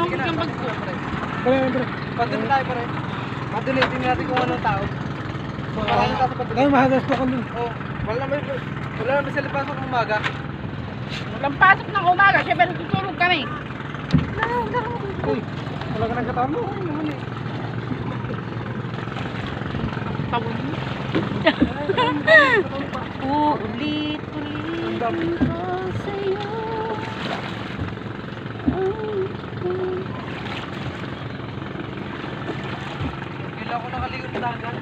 Sige na, pag ko. Pre. Padun tayo pare. Madunitin natin kung anong tao. Maraming tao sa padun. Ay, mahagas pa kami. Oh, wala naman sila pasok ng umaga. Walang pasok ng umaga, syempre tutulog kami. Uy, wala ka nagkataon mo. Oo naman eh. Tawon mo. Ulit ko sa'yo. Kailan ko nakaligo ng dagat.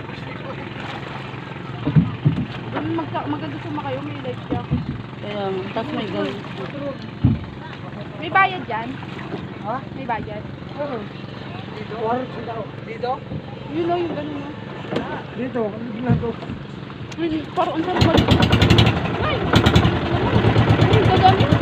Maganda kayo, may light siya. Kaya, tapos may gawin. May bayad dyan? Ha? May bayad? Oo. Dito? Dito? Yun lang yung ganun mo. Dito, dito. Parang ang sarap balik. Ay! Ay, gagawin.